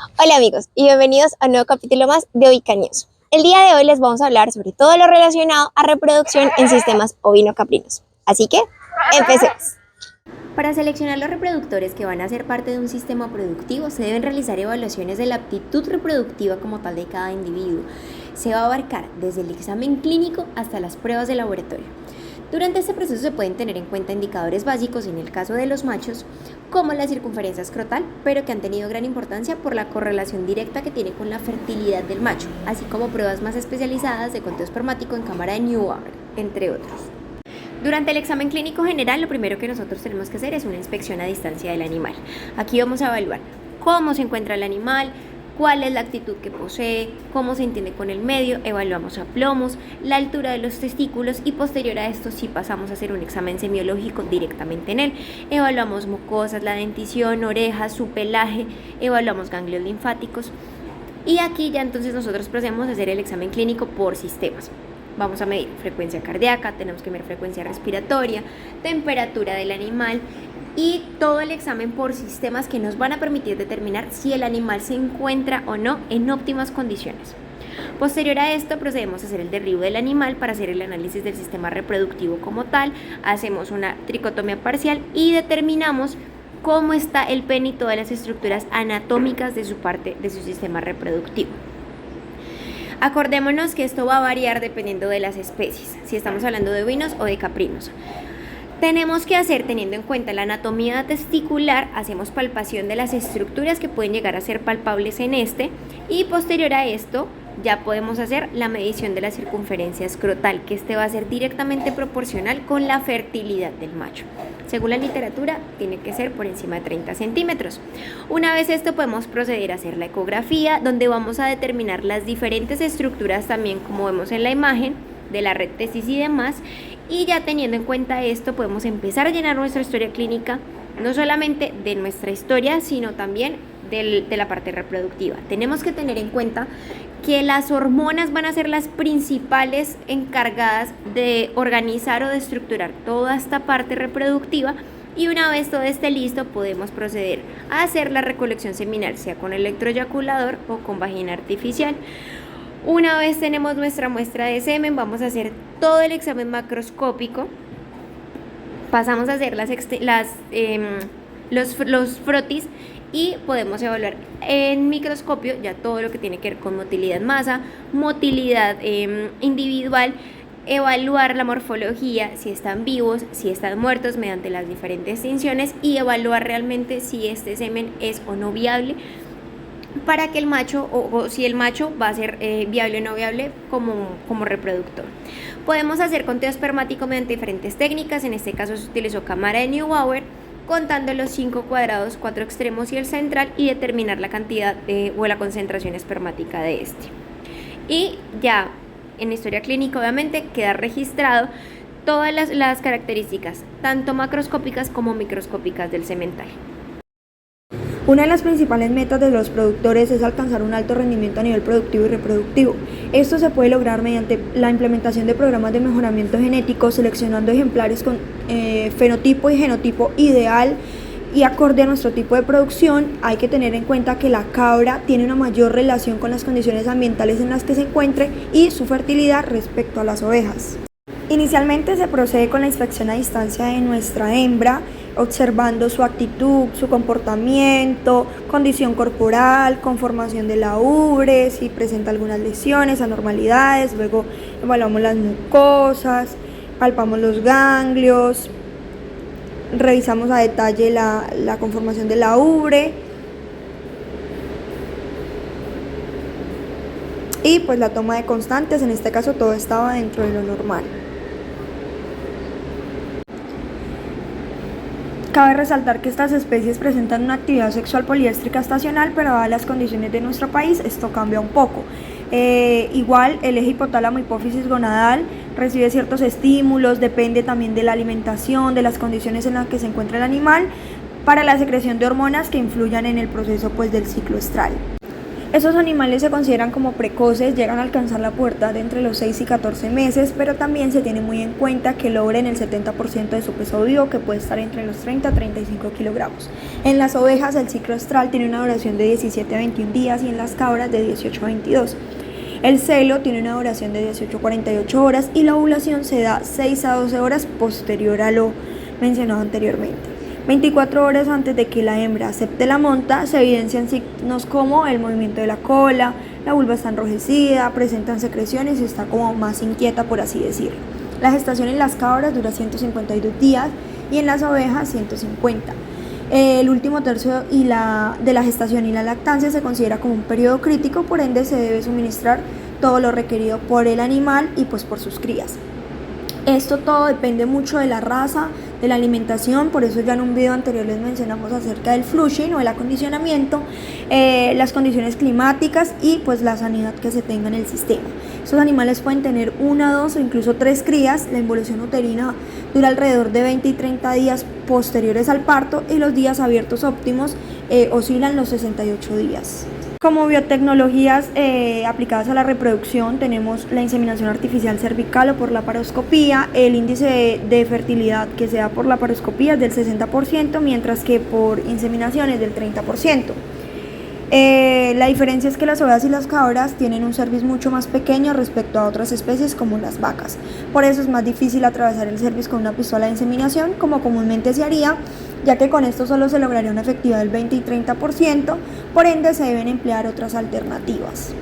Hola amigos y bienvenidos a un nuevo capítulo más de Ovica News. El día de hoy les vamos a hablar sobre todo lo relacionado a reproducción en sistemas ovino-caprinos. Así que, empecemos. Para seleccionar los reproductores que van a ser parte de un sistema productivo, se deben realizar evaluaciones de la aptitud reproductiva como tal de cada individuo. Se va a abarcar desde el examen clínico hasta las pruebas de laboratorio. Durante este proceso se pueden tener en cuenta indicadores básicos en el caso de los machos, como la circunferencia escrotal, pero que han tenido gran importancia por la correlación directa que tiene con la fertilidad del macho, así como pruebas más especializadas de conteo espermático en cámara de Newborn, entre otros. Durante el examen clínico general, lo primero que nosotros tenemos que hacer es una inspección a distancia del animal. Aquí vamos a evaluar cómo se encuentra el animal, cuál es la actitud que posee, cómo se entiende con el medio, evaluamos aplomos, la altura de los testículos y posterior a esto sí pasamos a hacer un examen semiológico directamente en él. Evaluamos mucosas, la dentición, orejas, su pelaje, evaluamos ganglios linfáticos y aquí ya entonces nosotros procedemos a hacer el examen clínico por sistemas. Vamos a medir frecuencia cardíaca, tenemos que medir frecuencia respiratoria, temperatura del animal y todo el examen por sistemas que nos van a permitir determinar si el animal se encuentra o no en óptimas condiciones. Posterior a esto procedemos a hacer el derribo del animal para hacer el análisis del sistema reproductivo como tal, hacemos una tricotomía parcial y determinamos cómo está el pene y todas las estructuras anatómicas de su sistema reproductivo. Acordémonos que esto va a variar dependiendo de las especies, si estamos hablando de ovinos o de caprinos. Tenemos que hacer, teniendo en cuenta la anatomía testicular, hacemos palpación de las estructuras que pueden llegar a ser palpables en este y posterior a esto ya podemos hacer la medición de la circunferencia escrotal, que este va a ser directamente proporcional con la fertilidad del macho. Según la literatura, tiene que ser por encima de 30 centímetros. Una vez esto podemos proceder a hacer la ecografía, donde vamos a determinar las diferentes estructuras también como vemos en la imagen, de la red testis y demás, y ya teniendo en cuenta esto podemos empezar a llenar nuestra historia clínica, no solamente de nuestra historia, sino también de la parte reproductiva. Tenemos que tener en cuenta que las hormonas van a ser las principales encargadas de organizar o de estructurar toda esta parte reproductiva y una vez todo esté listo podemos proceder a hacer la recolección seminal, sea con electroeyaculador o con vagina artificial. Una vez tenemos nuestra muestra de semen, vamos a hacer todo el examen macroscópico, pasamos a hacer los frotis y podemos evaluar en microscopio ya todo lo que tiene que ver con motilidad masa, motilidad individual, evaluar la morfología, si están vivos, si están muertos mediante las diferentes tinciones y evaluar realmente si este semen es o no viable para que el macho o si el macho va a ser viable o no viable como reproductor. Podemos hacer conteo espermático mediante diferentes técnicas, en este caso se utilizó cámara de Neubauer, contando los 5 cuadrados, 4 extremos y el central y determinar la cantidad o la concentración espermática de este. Y ya en la historia clínica obviamente queda registrado todas las características, tanto macroscópicas como microscópicas del semental. Una de las principales metas de los productores es alcanzar un alto rendimiento a nivel productivo y reproductivo. Esto se puede lograr mediante la implementación de programas de mejoramiento genético, seleccionando ejemplares con fenotipo y genotipo ideal y acorde a nuestro tipo de producción. Hay que tener en cuenta que la cabra tiene una mayor relación con las condiciones ambientales en las que se encuentre y su fertilidad respecto a las ovejas. Inicialmente se procede con la inspección a distancia de nuestra hembra, observando su actitud, su comportamiento, condición corporal, conformación de la ubre, si presenta algunas lesiones, anormalidades. Luego evaluamos las mucosas, palpamos los ganglios, revisamos a detalle la conformación de la ubre y pues la toma de constantes. En este caso todo estaba dentro de lo normal. Cabe resaltar que estas especies presentan una actividad sexual poliéstrica estacional, pero dadas las condiciones de nuestro país, esto cambia un poco. Igual el eje hipotálamo hipófisis gonadal recibe ciertos estímulos, depende también de la alimentación, de las condiciones en las que se encuentra el animal, para la secreción de hormonas que influyan en el proceso del ciclo estral. Esos animales se consideran como precoces, llegan a alcanzar la pubertad entre los 6 y 14 meses, pero también se tiene muy en cuenta que logren el 70% de su peso vivo, que puede estar entre los 30 a 35 kilogramos. En las ovejas el ciclo estral tiene una duración de 17 a 21 días y en las cabras de 18 a 22. El celo tiene una duración de 18 a 48 horas y la ovulación se da 6 a 12 horas posterior a lo mencionado anteriormente. 24 horas antes de que la hembra acepte la monta, se evidencian signos como el movimiento de la cola, la vulva está enrojecida, presentan secreciones y está como más inquieta, por así decirlo. La gestación en las cabras dura 152 días y en las ovejas 150. El último tercio de la gestación y la lactancia se considera como un periodo crítico, por ende se debe suministrar todo lo requerido por el animal y pues por sus crías. Esto todo depende mucho de la raza, de la alimentación, por eso ya en un video anterior les mencionamos acerca del flushing o el acondicionamiento, las condiciones climáticas y pues la sanidad que se tenga en el sistema. Estos animales pueden tener 1, 2 o incluso 3 crías. La involución uterina dura alrededor de 20 y 30 días posteriores al parto y los días abiertos óptimos oscilan los 68 días. Como biotecnologías aplicadas a la reproducción tenemos la inseminación artificial cervical o por laparoscopía. El índice de fertilidad que se da por laparoscopía es del 60%, mientras que por inseminación es del 30%. La diferencia es que las ovejas y las cabras tienen un cervix mucho más pequeño respecto a otras especies como las vacas. Por eso es más difícil atravesar el cervix con una pistola de inseminación como comúnmente se haría, ya que con esto solo se lograría una efectividad del 20 y 30%, por ende se deben emplear otras alternativas.